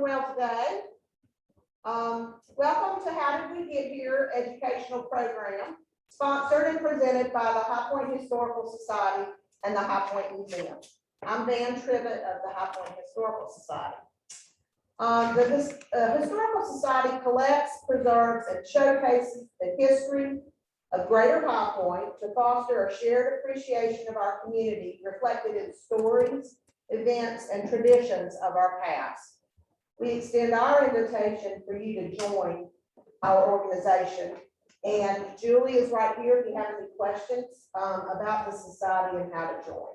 well today. Welcome to How Did We Get Here educational program, sponsored and presented by the High Point Historical Society and the High Point Museum. I'm Van Trivet of the High Point Historical Society. The Historical Society collects, preserves, and showcases the history of Greater High Point to foster a shared appreciation of our community reflected in stories, events, and traditions of our past. We extend our invitation for you to join our organization. And Julie is right here if you have any questions about the society and how to join.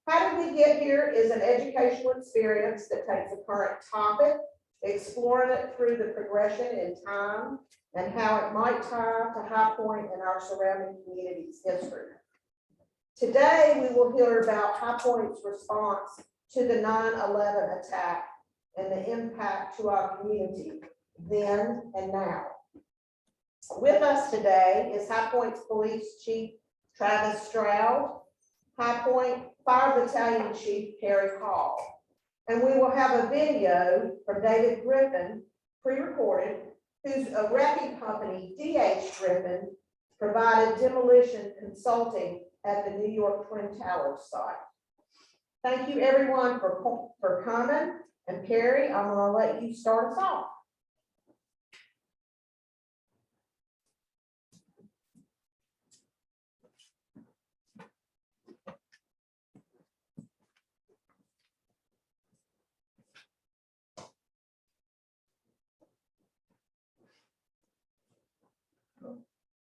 How Did We Get Here is an educational experience that takes a current topic, exploring it through the progression in time and how it might tie to High Point and our surrounding community's history. Today, we will hear about High Point's response to the 9/11 attack and the impact to our community then and now. With us today is High Point's Police Chief Travis Stroud, High Point Fire Battalion Chief Perry Hall, and we will have a video from David Griffin, pre-recorded, whose wrecking company, DH Griffin, provided demolition consulting at the New York Twin Towers site. Thank you everyone for coming, and Perry, I'm gonna let you start us off.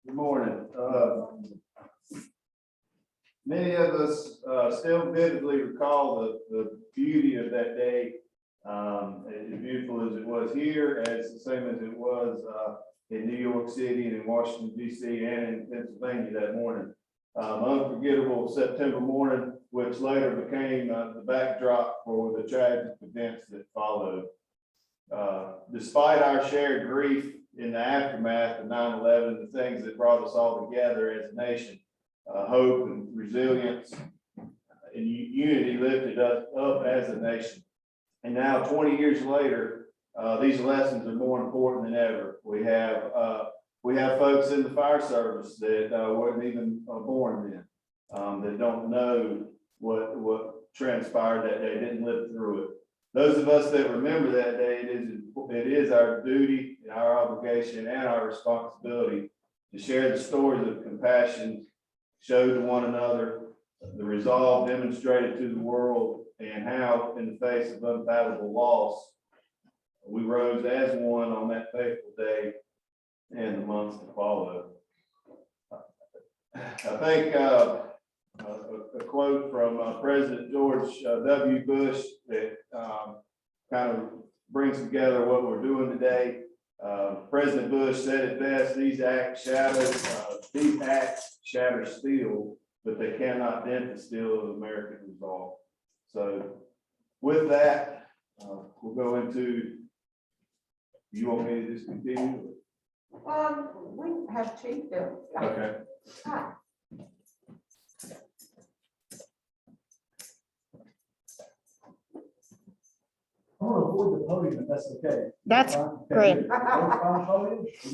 Good morning. Many of us still vividly recall the beauty of that day, as beautiful as it was here, as the same as it was in New York City and in Washington, D.C. and in Pennsylvania that morning. Unforgettable September morning, which later became the backdrop for the tragic events that followed. Despite our shared grief in the aftermath of 9/11, the things that brought us all together as a nation, hope and resilience and unity lifted us up as a nation. And now 20 years later, these lessons are more important than ever. We have folks in the fire service that weren't even born then, that don't know what transpired that day, didn't live through it. Those of us that remember that day, it is our duty and our obligation and our responsibility to share the stories of compassion showed to one another, the resolve demonstrated to the world, and how, in the face of unfathomable loss, we rose as one on that fateful day and the months to follow. I think a quote from President George W. Bush that kind of brings together what we're doing today. President Bush said it best: these acts shatter steel, but they cannot dent the steel of American resolve. So with that, we'll go into, you want me to just continue? We have Chief there. Okay. Hi. I want to avoid the podium if that's okay. That's great.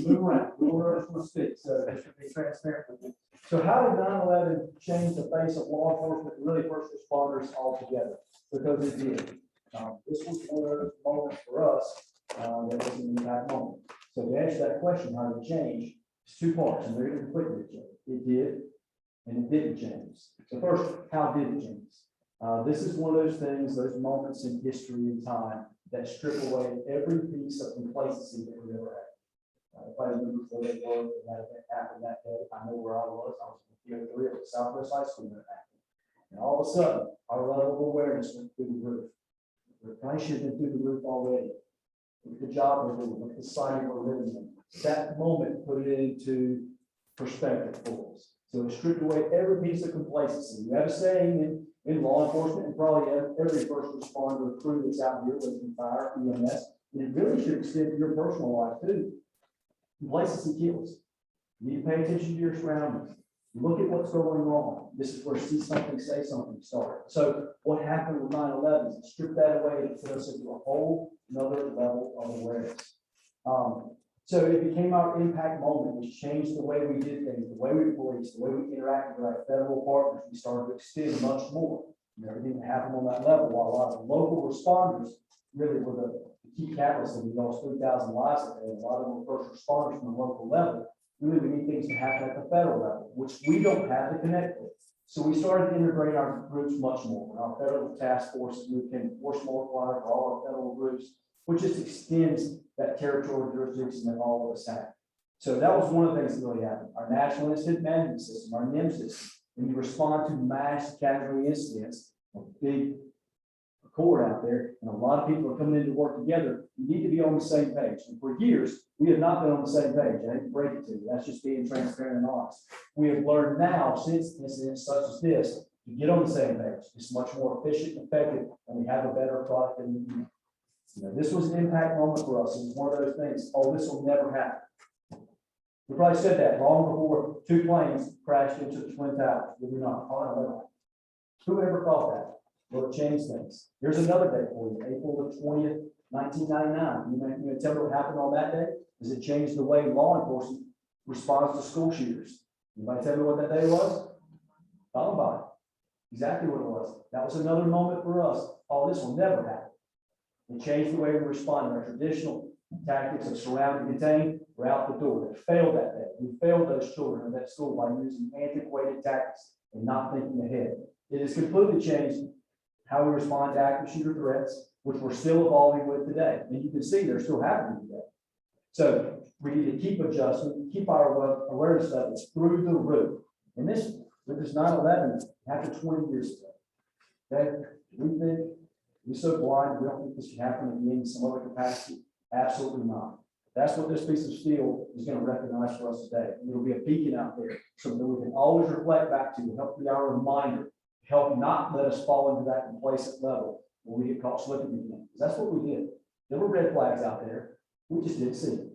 Move around. We're going to speak, so this should be transparent with you. So how did 9/11 change the face of law enforcement and really first responders altogether? Because it did. This was one of those moments for us that was an impact moment. So to answer that question, how did it change? It's two parts, and they're going to completely change. It did, and it didn't change. So first, how did it change? This is one of those things, those moments in history and time that strip away every piece of complacency that we ever had. If I remember before they were, that event happened that day, I know where I was. I was in the 3 at Southwest High School when it happened. And all of a sudden, our level of awareness went through the roof. The probably should have been through the roof already. Look at the job we're doing, look at the society we're living in. That moment put it into perspective for us. So it stripped away every piece of complacency. You have a saying in law enforcement, and probably every first responder crew that's out here, whether it's fire, EMS, and it really should extend to your personal life too. Complacency kills. You need to pay attention to your surroundings. Look at what's going on. This is where see something, say something started. So what happened with 9/11 is it stripped that away and put us into a whole another level of awareness. So it became our impact moment, which changed the way we did things, the way we policed, the way we interacted with our federal partners. We started to extend much more. Everything that happened on that level, while a lot of the local responders really were the key catalysts, and we lost 3,000 lives that day. A lot of them were first responders from the local level. Really, we need things to happen at the federal level, which we don't have to connect with. So we started to integrate our groups much more. When our federal task forces, we can force multiply for all our federal groups, which just extends that territorial jurisdiction that all of us have. So that was one of the things that really happened. Our National Incident Management System, our NIM system, when you respond to mass casualty incidents, a big core out there, and a lot of people are coming in to work together, you need to be on the same page. And for years, we have not been on the same page. I hate to break it to you. That's just being transparent and honest. We have learned now, since incidents such as this, to get on the same page. It's much more efficient and effective, and we have a better product than we do. This was an impact moment for us. It was one of those things, oh, this will never happen. We probably said that long before 2 planes crashed into the Twin Towers. Did we not? Oh, no. Who ever thought that? Well, it changed things. Here's another day for you, April the 20th, 1999. You tell me what happened on that day? Does it change the way law enforcement responds to school shooters? Anybody tell me what that day was? Columbine. Exactly what it was. That was another moment for us. Oh, this will never happen. It changed the way we responded. Our traditional tactics of surround and contain were out the door. They failed that day. We failed those children in that school by using antiquated tactics and not thinking ahead. It has completely changed how we respond to active shooter threats, which we're still evolving with today. And you can see they're still happening today. So we need to keep adjusting, keep our awareness levels through the roof. And this, with this 9/11, happened 20 years ago. Okay, we think we're so blind, we don't think this should happen again in some other capacity. Absolutely not. That's what this piece of steel is going to recognize for us today. It'll be a beacon out there so that we can always reflect back to, help be our reminder, help not let us fall into that complacent level where we get caught slipping again. Because that's what we did. There were red flags out there. We just didn't see them.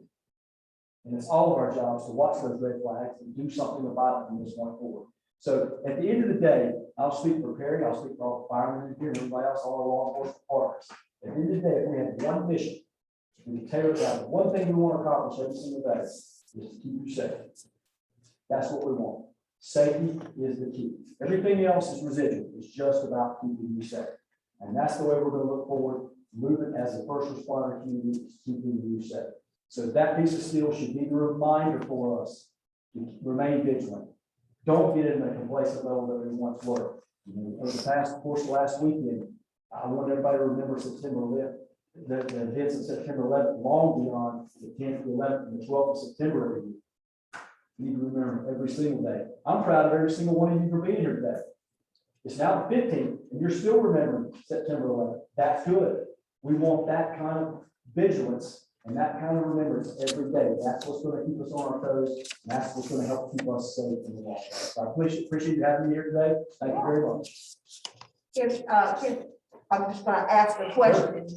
And it's all of our jobs to watch those red flags and do something about it from this point forward. So at the end of the day, I'll speak for Perry, I'll speak for all the firemen in here, and everybody else, all our law enforcement partners. At the end of the day, if we have one mission, we can tailor it down. The one thing we want to accomplish every single day is to keep you safe. That's what we want. Safety is the key. Everything else is residual. It's just about keeping you safe. And that's the way we're going to look forward, moving as a first responder community, is keeping you safe. So that piece of steel should be the reminder for us to remain vigilant. Don't get in the complacent level that we once were. Over the past, of course, last weekend, I want everybody to remember September 11th, the events of September 11th, long beyond the 10th, the 11th, and the 12th of September every year. You need to remember every single day. I'm proud of every single one of you for being here today. It's now the 15th, and you're still remembering September 11th. That's good. We want that kind of vigilance and that kind of remembrance every day. That's what's going to keep us on our toes. And that's what's going to help keep us safe in the long run. So I appreciate you having me here today. Thank you very much. I'm just going to ask a question.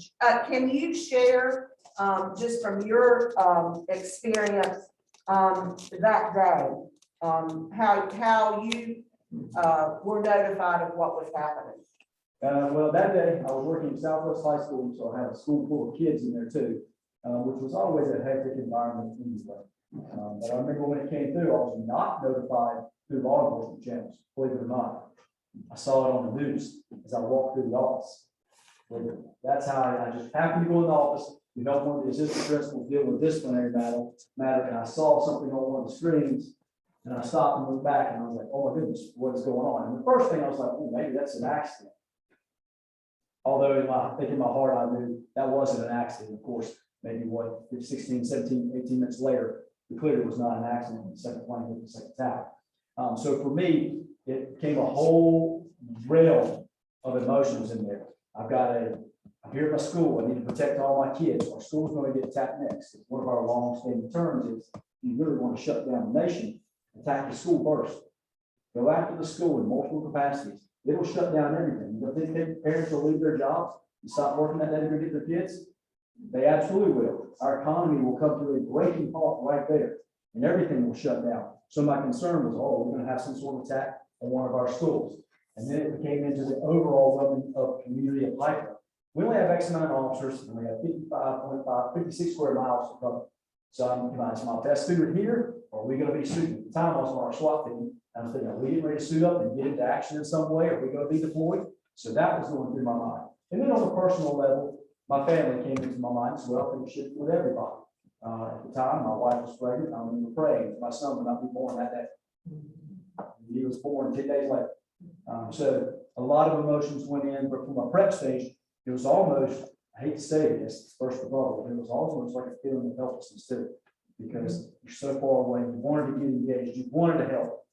Can you share, just from your experience that day, how you were notified of what was happening? Well, that day I was working at Southwest High School, so I had a school full of kids in there too, which was always a hectic environment anyway. But I remember when it came through, I was not notified through law enforcement channels, believe it or not. I saw it on the news as I walked through the office. That's how I just happened to go in the office to help one of the assistant principals deal with disciplinary matter, and I saw something on one of the screens, and I stopped and looked back, and I was like, oh my goodness, what is going on? And the first thing I was like, oh, maybe that's an accident. Although in my heart, I knew that wasn't an accident. Of course, maybe 16, 17, 18 minutes later, it clearly was not an accident. The second plane hit the second tower. So for me, it became a whole realm of emotions in there. I'm here at my school. I need to protect all my kids. Our school's going to get attacked next. One of our long-standing terms is, if you really want to shut down the nation, attack the school first. Go after the school in multiple capacities. It'll shut down everything. But they think parents will leave their jobs and stop working that day to go get their kids. They absolutely will. Our economy will come to a breaking halt right there, and everything will shut down. So my concern was, oh, we're gonna have some sort of attack on one of our schools. And then it became into the overall level of community of Piper. We only have X amount of officers, and we have 56 square miles to cover. So I'm, is my best student here, or are we gonna be shooting? At the time I was on our SWAT team, and I was thinking, are we getting ready to suit up and get into action in some way? Are we gonna be deployed? So that was going through my mind. And then on a personal level, my family came into my mind as well, and shit with everybody. At the time, my wife was pregnant. I remember praying my son would not be born that day. He was born 10 days later. So a lot of emotions went in, but from a prep stage, it was almost, I hate to say this, first of all, it was almost like a feeling of helplessness too, because you're so far away, you wanted to get engaged, you wanted to help,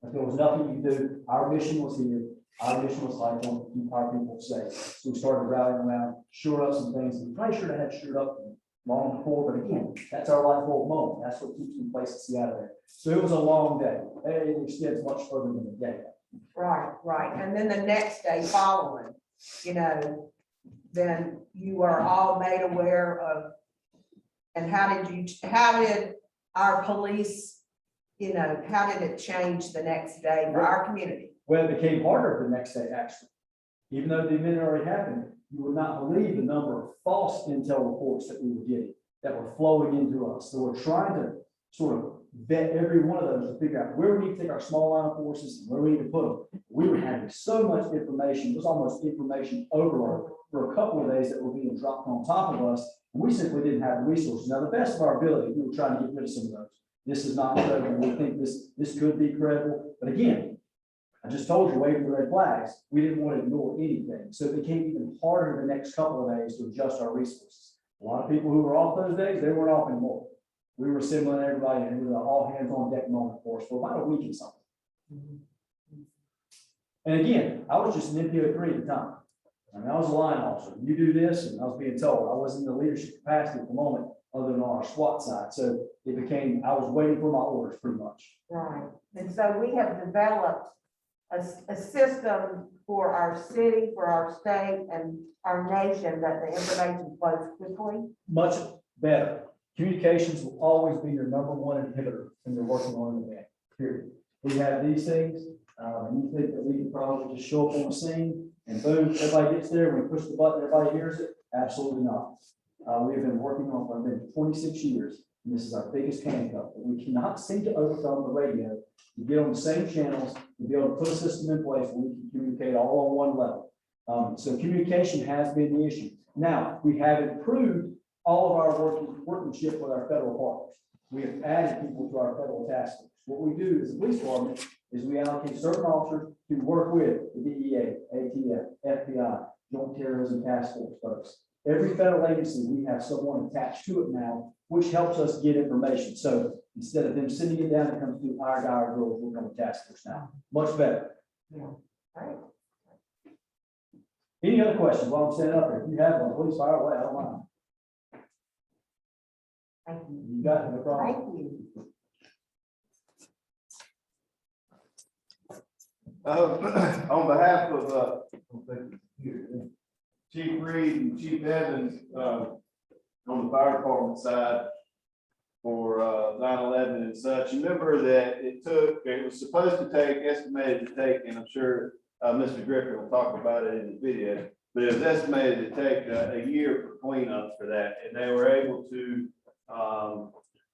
but there was nothing you could do. Our mission was here. Our mission was like, to keep our people safe. So we started rallying around, shore up some things. We probably should have had shored up long before, but again, that's our life bulb moment. That's what keeps me place to see out of there. So it was a long day. It extends much further than a day. Right. And then the next day following, then you are all made aware of, and how did our police, how did it change the next day for our community? Well, it became harder the next day, actually. Even though the event already happened, you would not believe the number of false intel reports that we were getting that were flowing into us. So we're trying to sort of vet every one of those to figure out where we need to take our small line of forces and where we need to put them. We were having so much information, it was almost information overload for a couple of days that were being dropped on top of us. And we simply didn't have the resources. Now, the best of our ability, we were trying to get rid of some of those. This is not credible. We think this could be credible. But again, I just told you, waving the red flags, we didn't want to ignore anything. So it became even harder the next couple of days to adjust our resources. A lot of people who were off those days, they weren't off anymore. We were assembling everybody, and it was an all hands on deck moment for us for about a week and something. And again, I was just an MPO3 at the time. I mean, I was a line officer. You do this, and I was being told I wasn't in the leadership capacity at the moment, other than on our SWAT side. So it became, I was waiting for my orders pretty much. Right. And so we have developed a system for our city, for our state, and our nation that the information flows quickly. Much better. Communications will always be your number one inhibitor when you're working on an event, period. We have these things, and you think that we can probably just show up on the scene and boom, everybody gets there, we push the button, everybody hears it? Absolutely not. We have been working on for 26 years, and this is our biggest handcuff. We cannot seem to overcome the radio. We get on the same channels, to be able to put a system in place where we can communicate all on one level. So communication has been the issue. Now, we have improved all of our workmanship with our federal partners. We have added people to our federal task force. What we do as a police department is we allocate certain officers to work with the DEA, ATF, FBI, Joint Terrorism Task Force folks. Every federal agency, we have someone attached to it now, which helps us get information. So instead of them sending it down, it comes through our guy or girls, we're on the task force now. Much better. Yeah. Right. Any other questions while I'm standing up here? If you have one, please fire away. I don't mind. Thank you. You got it, no problem. Thank you. On behalf of Chief Reed and Chief Evans, on the fire department side for 9/11 and such, remember that it was supposed to take, estimated to take, and I'm sure Mr. Griffin will talk about it in the video, but it was estimated to take a year for cleanup for that, and they were able to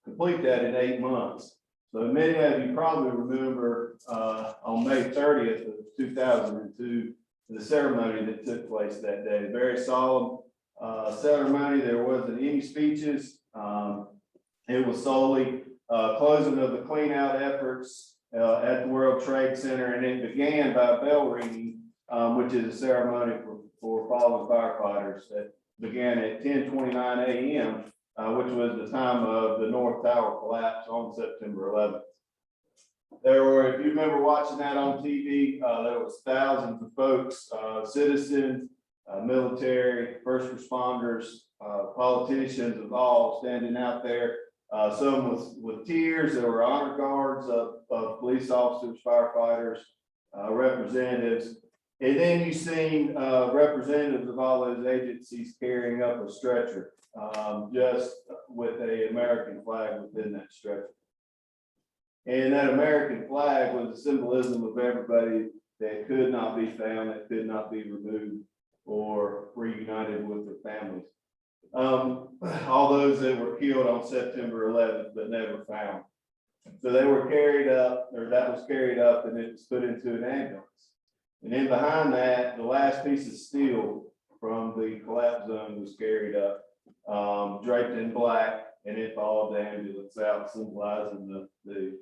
complete that in 8 months. So many of you probably remember on May 30th of 2002, the ceremony that took place that day. Very solemn ceremony. There wasn't any speeches. It was solely closing of the clean out efforts at the World Trade Center, and it began by bell ringing, which is a ceremony for fallen firefighters that began at 10:29 a.m. Which was the time of the North Tower collapse on September 11th. There were, if you remember watching that on TV, there was thousands of folks, citizens, military, first responders, politicians of all standing out there. Some with tears. There were honor guards of police officers, firefighters, representatives. And then you seen representatives of all those agencies carrying up a stretcher, just with an American flag within that stretcher. And that American flag was a symbolism of everybody that could not be found, that could not be removed or reunited with their families. All those that were killed on September 11th, but never found. So they were carried up, or that was carried up, and it was put into an ambulance. And then behind that, the last piece of steel from the collapse zone was carried up, draped in black, and it followed the ambulance out, symbolizing the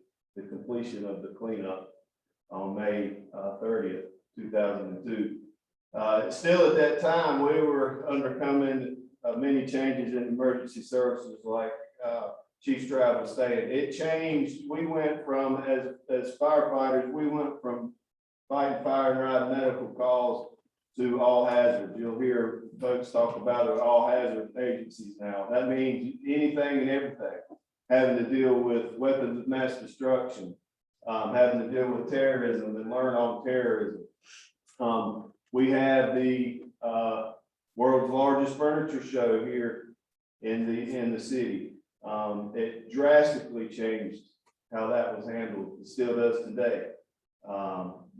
completion of the cleanup on May 30th, 2002. Still at that time, we were undergoing many changes in emergency services, like Chief Stroud was saying. It changed. We went from, as firefighters, we went from fighting fire and riding medical calls to all hazards. You'll hear folks talk about it, all hazard agencies now. That means anything and everything, having to deal with weapons of mass destruction, having to deal with terrorism and learn on terrorism. We had the world's largest furniture show here in the city. It drastically changed how that was handled. It still does today.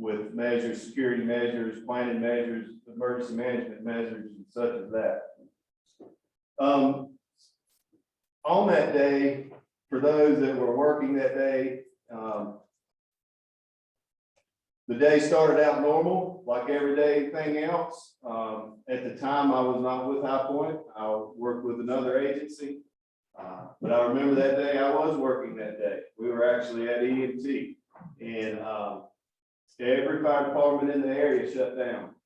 With measures, security measures, planning measures, emergency management measures, and such as that. On that day, for those that were working that day, the day started out normal, like every day thing else. At the time, I was not with High Point. I worked with another agency. But I remember that day I was working that day. We were actually at EMT, and every fire department in the area shut down.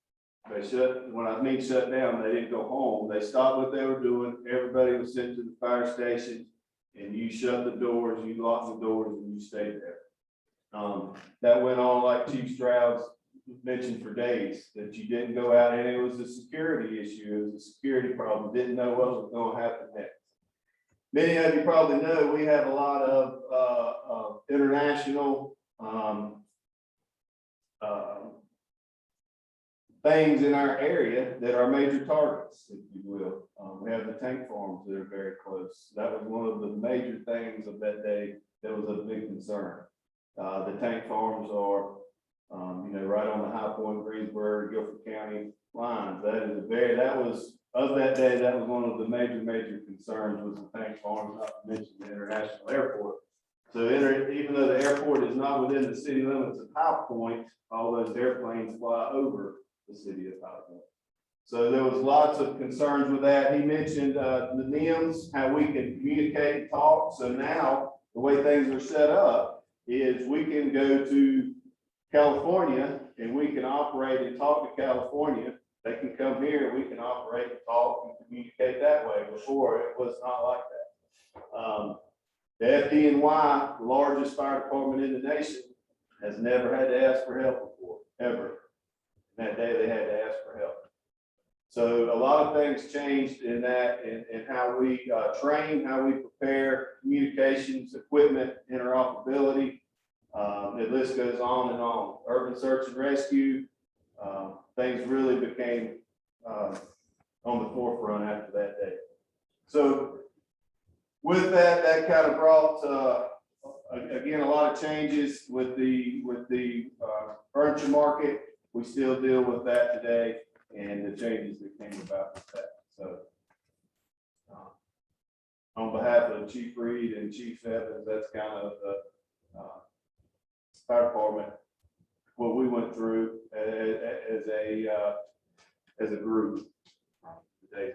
They shut, when I mean shut down, they didn't go home. They stopped what they were doing. Everybody was sent to the fire station, and you shut the doors, you locked the doors, and you stayed there. That went on, like Chief Stroud mentioned, for days, that you didn't go out, and it was a security issue. It was a security problem. Didn't know what was going to happen next. Many of you probably know we have a lot of international things in our area that are major targets, if you will. We have the tank farms that are very close. That was one of the major things of that day that was a big concern. The tank farms are, right on the High Point, Greensburg, Guilford County lines. That was of that day, that was one of the major concerns, was the tank farms, not to mention the international airport. So even though the airport is not within the city limits of High Point, all those airplanes fly over the city of High Point. So there was lots of concerns with that. He mentioned the NIMS, how we can communicate and talk. So now the way things are set up is we can go to California and we can operate and talk to California. They can come here, we can operate and talk and communicate that way. Before, it was not like that. The FDNY, the largest fire department in the nation, has never had to ask for help before, ever. And that day they had to ask for help. So a lot of things changed in that, in how we train, how we prepare, communications, equipment, interoperability. The list goes on and on. Urban search and rescue, things really became on the forefront after that day. So with that, that kind of brought again a lot of changes with the furniture market. We still deal with that today, and the changes that came about with that. So on behalf of Chief Reed and Chief Evans, that's kind of the fire department, what we went through as a group. Today,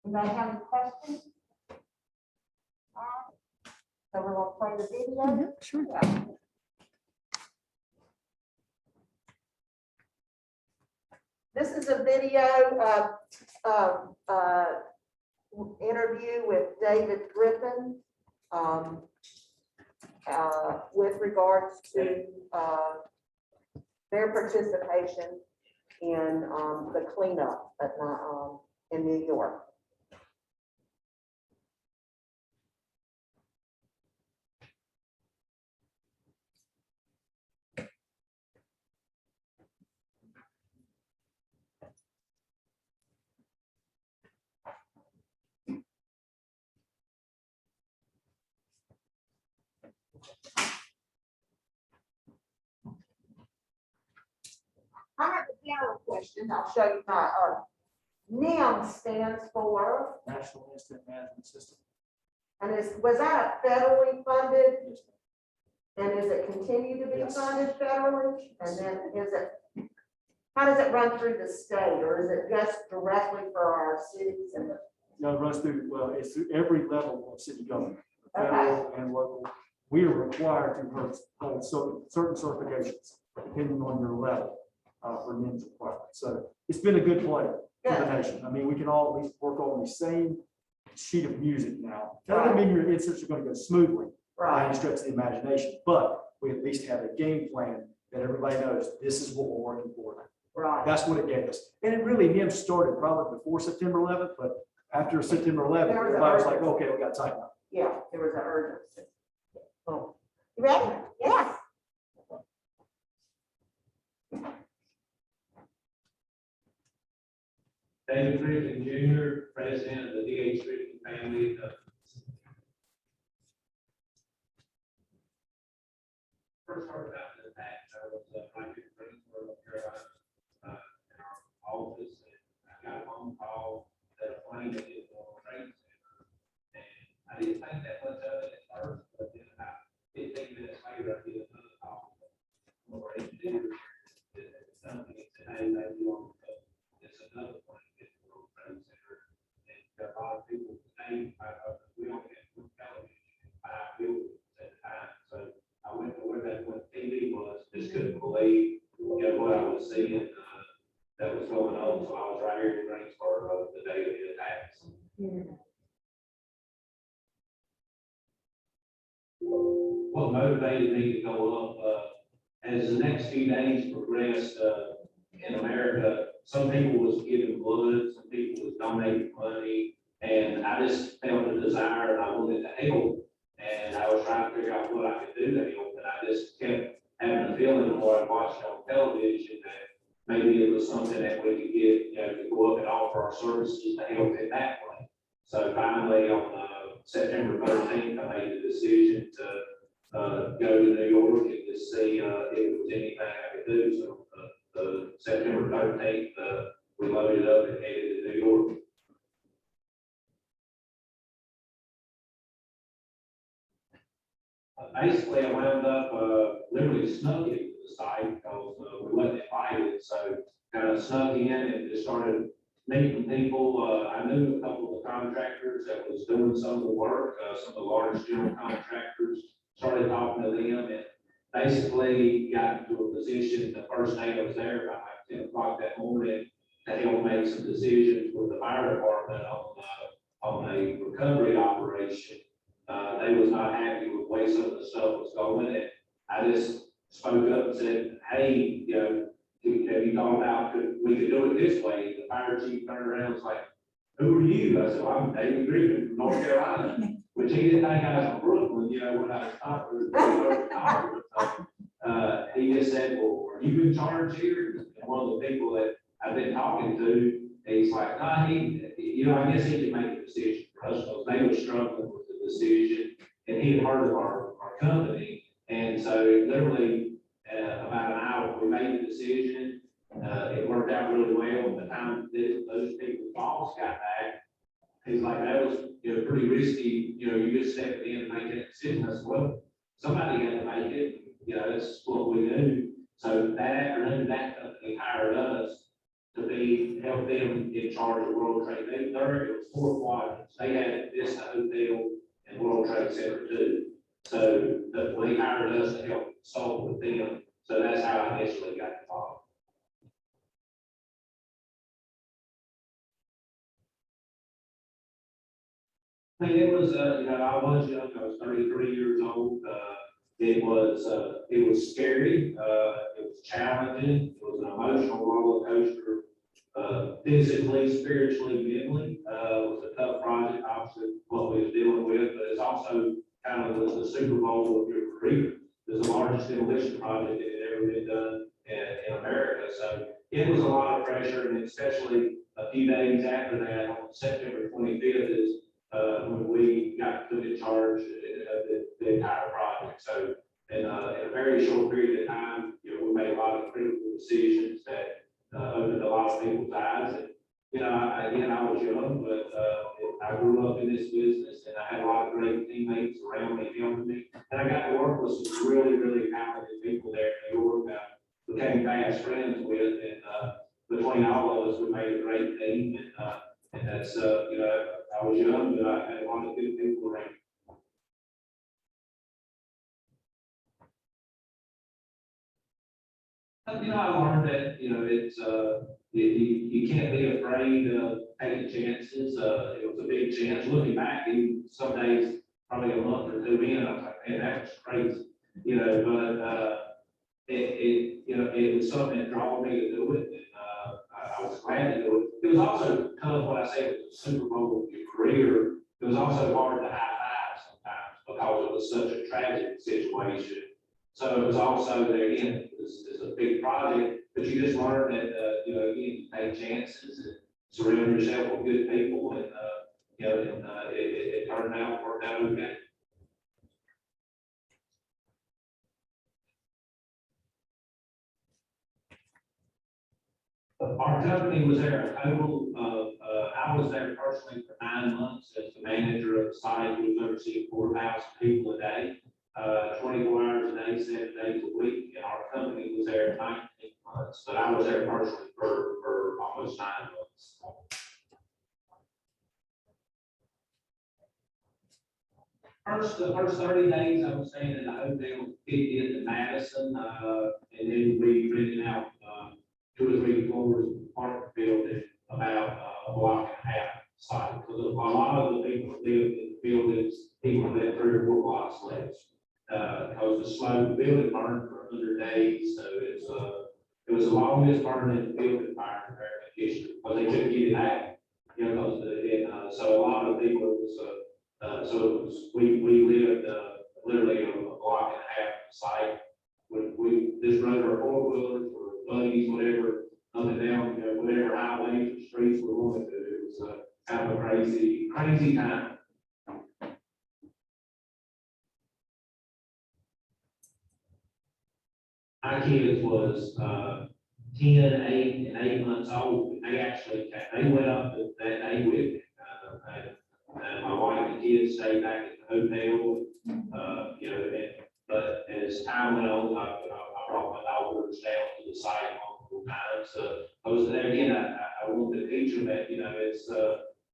Anybody have any questions? All right. So we're gonna play the video. Sure. Yeah. This is a video interview with David Griffin with regards to their participation in the cleanup in New York. piano question. I'll show you my, NIM stands for, National Incident Management System. And was that federally funded? And is it continue to be Yes. funded federally? And then how does it run through the state, or is it just directly for our cities and? No, it runs through, well, it's through every level of city government, federal and local. We are required to hold certain certifications depending on your level for NIMS requirements. So it's been a good play for the nation. I mean, we can all at least work on the same sheet of music now. That doesn't mean your incidents are going to go smoothly by any stretch of the imagination, but we at least have a game plan that everybody knows this is what we're working for. Right. That's what it gave us. And it really, NIMS started probably before September 11th, but after September 11th, everybody was like, okay, we got to tighten up. Yeah, there was an urgency. Oh. You ready? Yes. David Griffin Jr., President of the D.H. Griffin family. First heard about the attack, I was right here in Greensboro, North Carolina, in our office, and I got a phone call that a plane had hit the World Trade Center. And I didn't think that much of it at first, but then about 15 minutes later, I get another call from our engineer at the company said, hey, maybe on it's another plane. And a lot of people today, we don't have good television, 5 buildings at the time. So I went to where that TV was, just couldn't believe, what I was seeing that was going on. So I was right here in Greensboro the day of the attacks. What motivated me to go up, as the next few days progressed in America, some people was giving blood, some people was donating money, and I just felt a desire and I wanted to help. And I was trying to figure out what I could do to help, and I just kept having a feeling the more I watched on television that maybe it was something that we could get, to go up and offer our services to help in that way. So finally, on September 13th, I made the decision to go to New York and to see if there was anything I could do. So September 13th, we loaded up and headed to New York. Basically, I wound up literally snuck into the site because we wasn't invited. So kind of snuck in and just started meeting people. I knew a couple of the contractors that was doing some of the work, some of the large general contractors. Started talking to them and basically got into a position the first day I was there about 10 o'clock that morning to help make some decisions with the fire department on a recovery operation. They was not happy with the way some of the stuff was going, and I just spoke up and said, hey, have you thought about we could do it this way? The fire chief turned around and was like, who are you? I said, well, I'm David Griffin from North Carolina, which he didn't think I was from Brooklyn, when I was talking. He just said, well, are you in charge here? And one of the people that I've been talking to, he's like, nah, I guess he can make a decision for us, because they were struggling with the decision, and he had heard of our company. And so literally about an hour, we made the decision. It worked out really well. By the time those people's boss got back, he's like, that was pretty risky. You just stepped in and made that decision. I said, well, somebody had to make it. That's what we do. So that afternoon, that company hired us to help them in charge of World Trade. It was 4 quadrants. They had Vista Hotel and World Trade Center too. So they hired us to help solve with them. So that's how I initially got involved. I mean, it was, I was young. I was 33 years old. It was scary. It was challenging. It was an emotional roller coaster, physically, spiritually, mentally. It was a tough project, obviously, what we was dealing with, but it's also kind of the Super Bowl of your career. It's the largest demolition project that had ever been done in America. So it was a lot of pressure, and especially a few days after that, on September 25th, is when we got put in charge of the entire project. So in a very short period of time, we made a lot of critical decisions that people's eyes. And, you know, again, I was young, but, I grew up in this business and I had a lot of great teammates around me, helping me. And I got to work with some really, really talented people there in New York that I became fast friends with. And, between all of us, we made a great team. And that's, you know, I was young, but I had a lot of good people around me. You know, I learned that, you know, it's, you can't be afraid of taking chances. It was a big chance. Looking back, even some days, probably a month or two in, I was like, man, that was crazy. You know, but you know, it was something that drove me to do it. And I was glad to do it. It was also kind of what I said, it was a Super Bowl career. It was also hard to high five sometimes because it was such a tragic situation. So it was also there again, it's a big project, but you just learn that, you know, again, you take chances and surround yourself with good people and, you know, and, it worked out okay. Our company was there a total of, I was there personally for 9 months as the manager of the site. We was overseeing 4,000 people a day. 24 hours a day, 7 days a week, and our company was there 19 months, but I was there personally for almost 9 months. The first 30 days, I was staying in the hotel, kicked into Madison, and then we rented out 2 or 3 floors of the apartment building about a block and a half site. Because a lot of the people that lived in the buildings, people lived 3 or 4 blocks less. Because the building burned for 100 days, so it was the longest burning building fire in American history, because they couldn't get it out, you know, so a lot of people, we lived, literally a block and a half of the site. We just rode our 4-wheelers or buggies, whatever, up and down, you know, whatever highways or streets we wanted to. It was kind of a crazy time. My kids was 10, 8, and 8 months old. They went up that day with me. And my wife and kids stayed back at the hotel. You know, but as time went on, I brought my daughters down to the site multiple times. Because there again, I wanted to teach them that, you know, it's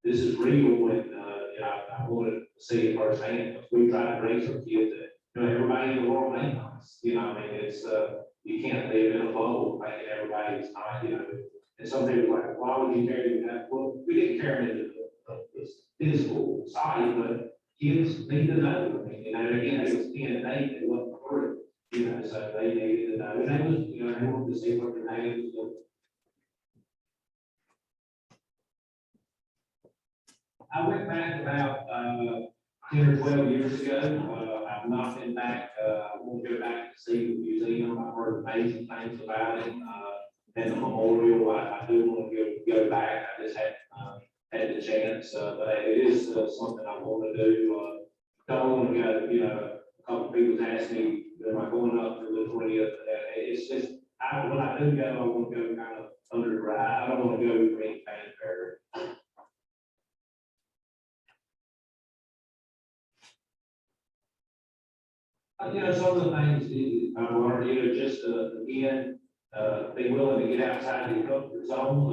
this is real, and you know, I wanted to see it firsthand. We try to raise our kids that, you know, everybody in the world ain't nice. You know, I mean, it's you can't live in a bubble thinking everybody's nice. You know, and some people are like, why would you carry them that? Well, we didn't carry them into the physical side, but kids need to know. I mean, you know, again, it was 10 and 8, they wasn't for it. You know, so they needed to know. And they was, you know, they wanted to see what their name was doing. I went back about 10 or 12 years ago. I've not been back. I want to go back to see the museum. I've heard amazing things about it. And the memorial, I do want to go back. I just hadn't had the chance, but it is something I want to do. Don't want to go, you know, a couple of people asked me, am I going up for the 20th? It's just, when I do go, I want to go kind of under the ride. I don't want to go for any fanfare. You know, some of the things I've learned, you know, just again, be willing to get outside your comfort zone.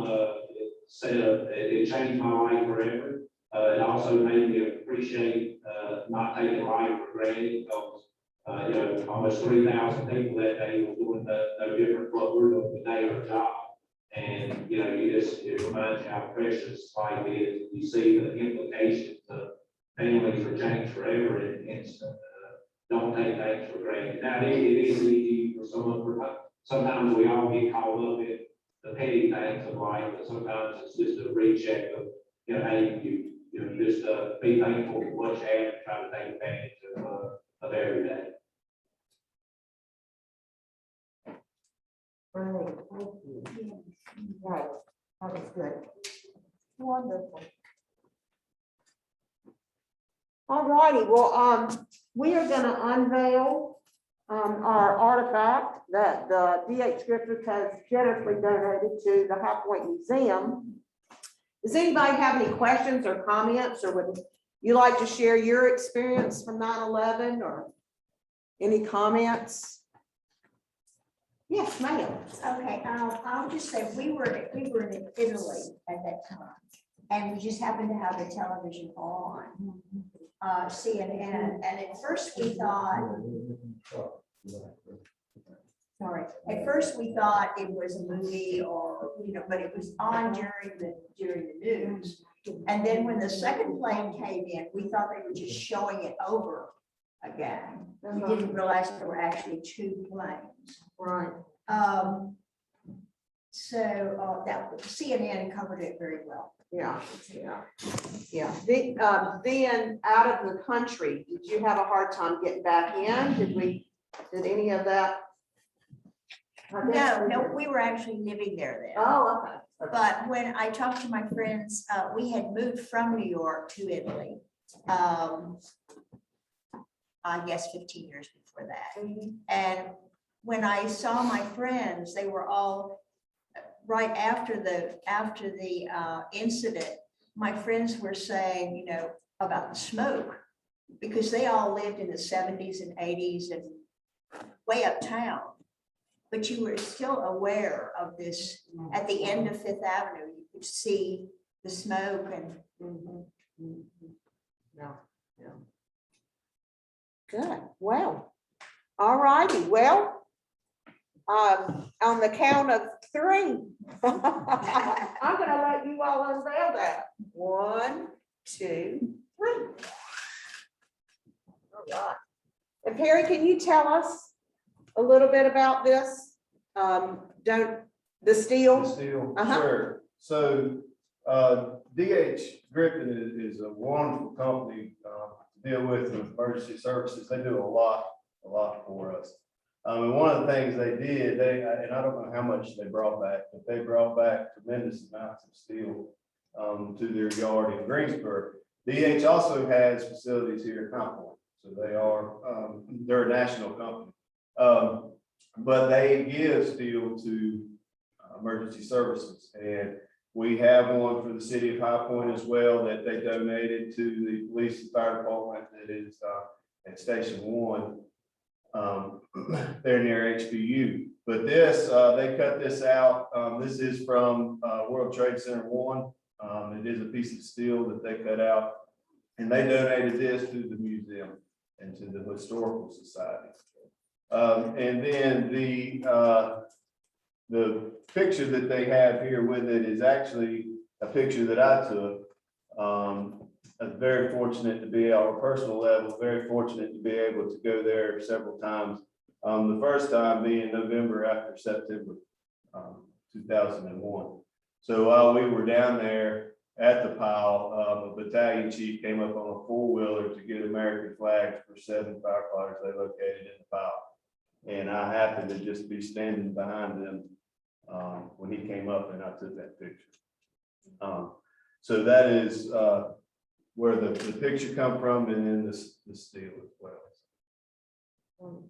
It changed my life forever. It also made me appreciate not taking life for granted, because you know, almost 3,000 people that day were doing no different what we're doing today, our job. And you know, it reminds you how precious life is. You see the implications of families are changed forever in an instant. Don't take things for granted. Now, it is easy for someone, sometimes we all get caught up in the petty things of life, but sometimes it's just a recheck of, you know, hey, you know, just be thankful for what you have and try to take advantage of every day. Right, thank you. Right, that was good. Wonderful. All righty, well, we are gonna unveil our artifact that the DH Griffin has generously donated to the High Point Museum. Does anybody have any questions or comments, or would you like to share your experience from 9/11 or any comments? Yes, ma'am. Okay, I'll just say, we were in Italy at that time, and we just happened to have the television on, CNN, and at first we thought, it was a movie or, but it was on during the news. And then when the second plane came in, we thought they were just showing it over again. We didn't realize there were actually two planes. Right. So that CNN covered it very well. Yeah. Then out of the country, did you have a hard time getting back in? Did any of that? No, we were actually living there then. Oh, okay. But when I talked to my friends, we had moved from New York to Italy. I guess 15 years before that. And when I saw my friends, they were all right after the incident. My friends were saying, about the smoke, because they all lived in the 70s and 80s and way uptown. But you were still aware of this. At the end of Fifth Avenue, you could see the smoke and. Yeah. Good. Well, all righty. Well, on the count of 3, I'm going to let you all unveil that. 1, 2, 3. All right. And Perry, can you tell us a little bit about this? The steel? The steel, Uh-huh. sure. So, DH Griffin is a wonderful company to deal with emergency services. They do a lot for us. And one of the things they did, and I don't know how much they brought back, but they brought back tremendous amounts of steel to their yard in Greensboro. DH also has facilities here at High Point, so they're a national company. But they give steel to emergency services, and we have one for the city of High Point as well that they donated to the police and fire department that is at Station 1. They're near HBU, but they cut this out. This is from World Trade Center 1. It is a piece of steel that they cut out, and they donated this to the museum and to the historical society. And then the picture that they have here with it is actually a picture that I took. I'm very fortunate to be on a personal level, very fortunate to be able to go there several times. The first time being November after September 2001. So while we were down there at the pile, a battalion chief came up on a 4-wheeler to get American flags for 7 firefighters they located in the pile. And I happened to just be standing behind them when he came up, and I took that picture. So that is where the picture come from, and then the steel as well.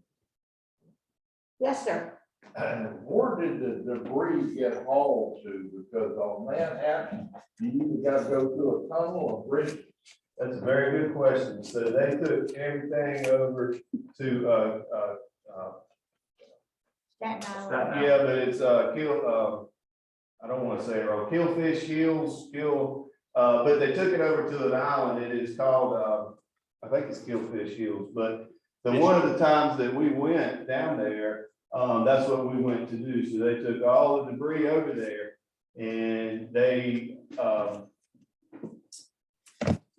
Yes, sir. And where did the debris get hauled to? Because on Manhattan, you either got to go through a tunnel or bridge. That's a very good question. So they took everything over to Staten Island. yeah, but it's I don't want to say it wrong, Killfish Hills, but they took it over to an island. It is called I think it's Killfish Hills, but one of the times that we went down there, that's what we went to do. So they took all the debris over there, and they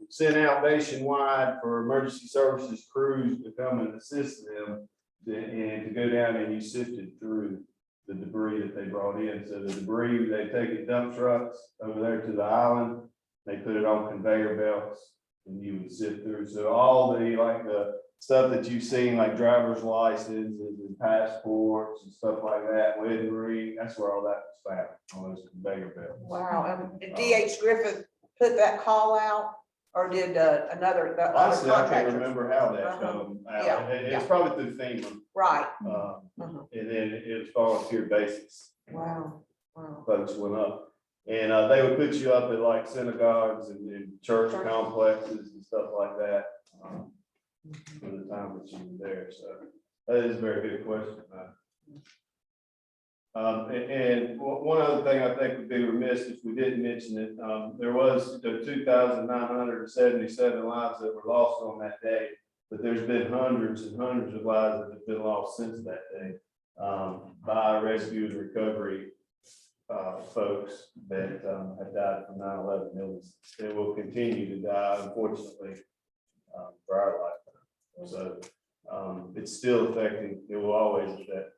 sent out nationwide for emergency services crews to come and assist them and to go down, and you sifted through the debris that they brought in. So the debris, they take it dump trucks over there to the island, they put it on conveyor belts, and you would sift through. So all the stuff that you've seen, like driver's licenses and passports and stuff like that, wedding ring, that's where all that was found, on those conveyor belts. Wow. And DH Griffin put that call out. Or did another, the other Honestly, I can't contractors? remember how that Uh-huh. come Yeah, out. It's probably through FEMA, Right. and then it was volunteer basis. Wow, wow. Folks went up. And they would put you up at like synagogues and church complexes and stuff like that. For the time that you were there, so that is a very good question. And one other thing I think would be remiss if we didn't mention it, there was the 2,977 lives that were lost on that day, but there's been hundreds and hundreds of lives that have been lost since that day by rescue and recovery folks that have died from 9/11 illness. They will continue to die, unfortunately, for our lifetime. So it's still affecting, it will always affect.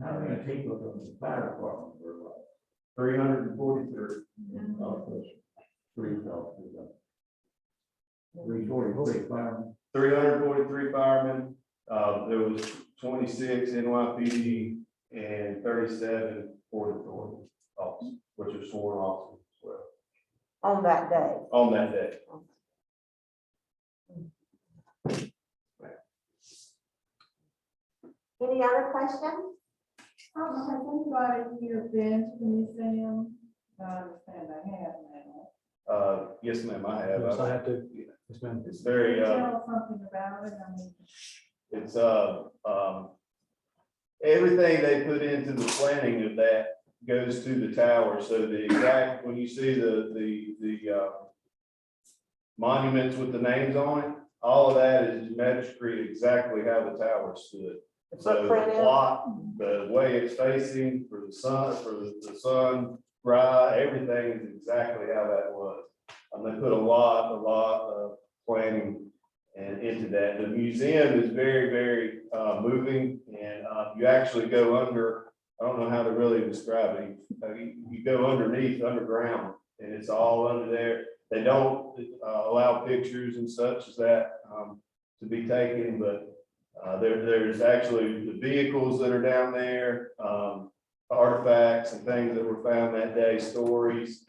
How many people from the fire department were like? 343. Three officers. 343 firemen. 343 firemen. There was 26 NYPD and 37 Port Authority officers, which are sworn officers as well. On that day. On that day. Any other questions? Has anybody here been to the museum? I understand I have now. Yes, ma'am, I have. Yes, I have to. Yes, ma'am. It's very, Can you tell us something about it? I mean, it's, everything they put into the planning of that goes to the tower. So the exact, when you see the monuments with the names on it, all of that is geometrically exactly how the tower stood. So the plot, the way it's facing for the sun, the sun, everything is exactly how that was. They put a lot of planning and into that. The museum is very, very moving, and you actually go under, I don't know how to really describe it. You go underground, and it's all under there. They don't allow pictures and such as that to be taken, but there's actually the vehicles that are down there, artifacts and things that were found that day, stories,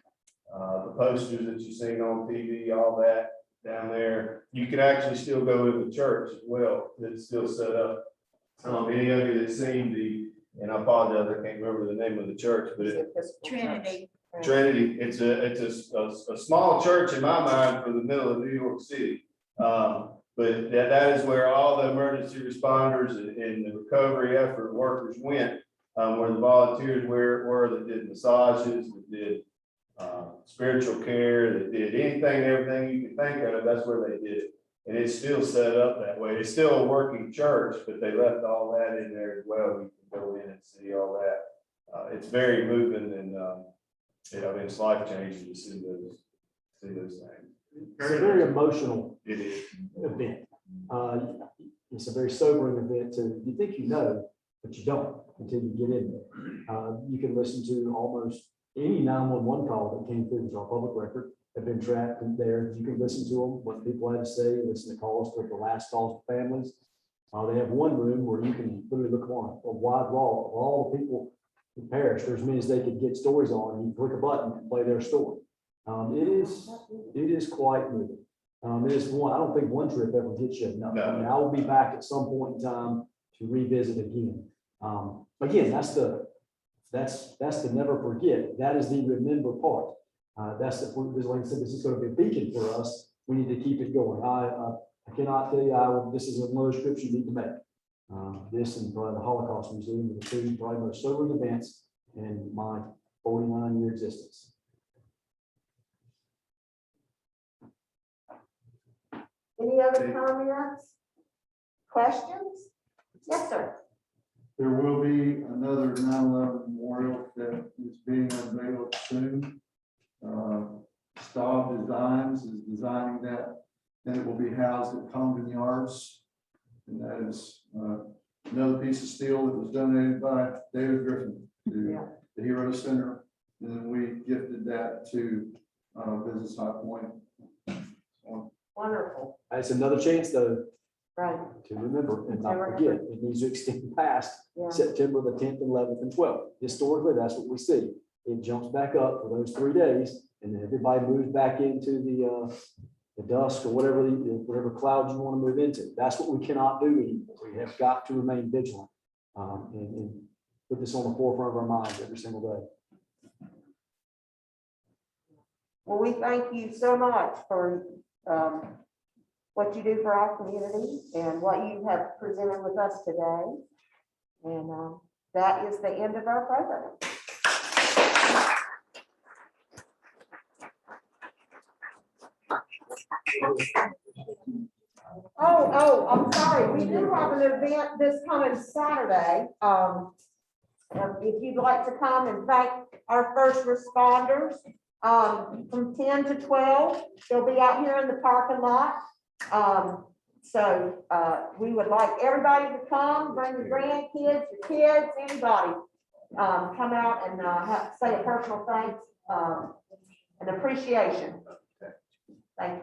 the posters that you've seen on TV, all that down there. You can actually still go in the church as well. It's still set up. Any of you that's seen and I apologize, I can't remember the name of the church, but Trinity. Trinity, it's a small church in my mind for the middle of New York City. But that is where all the emergency responders and the recovery effort workers went, where the volunteers were that did massages, that did spiritual care, that did anything, everything you can think of, that's where they did it. And it's still set up that way. It's still a working church, but they left all that in there as well. You can go in and see all that. It's very moving and it's life changing to see those things. It's a very emotional It is. event. It's a very sobering event too. You think you know, but you don't until you get in there. You can listen to almost any 911 call that came through, it's our public record, have been tracked in there. You can listen to them, what people had to say, listen to calls to the last calls to families. They have one room where you can literally look on a wide wall of all the people who perished. There's many as they could get stories on, and you click a button and play their story. It is quite moving. It is one, I don't think one trip ever gets you enough. I mean, I will be back at some point in time to revisit again. Again, that's the never forget. That is the remember part. That's the, like I said, this is going to be a beacon for us. We need to keep it going. I cannot tell you, this is another script you need to make. This and probably the Holocaust Museum are the two probably most sobering events in my 49-year existence. Any other comments? Questions? Yes, sir. There will be another 9/11 memorial that is being unveiled soon. Stroud Designs is designing that, and it will be housed at Condon Yards. And that is another piece of steel that was donated by David Griffin to the Hero Center. And then we gifted that to Business High Point. Wonderful. It's another chance though Right. to remember and To not remember. forget. It needs to extend past Yeah. September the 10th, 11th, and 12th. Historically, that's what we see. It jumps back up for those 3 days, and then everybody moves back into the dusk or whatever cloud you want to move into. That's what we cannot do anymore. We have got to remain vigilant and put this on the forefront of our minds every single day. Well, we thank you so much for what you do for our community and what you have presented with us today. And that is the end of our program. Oh, I'm sorry. We do have an event this coming Saturday. If you'd like to come and thank our first responders, from 10 to 12, they'll be out here in the parking lot. So we would like everybody to come, bring your grandkids, your kids, anybody. Come out and say a personal thanks and appreciation. Thank you.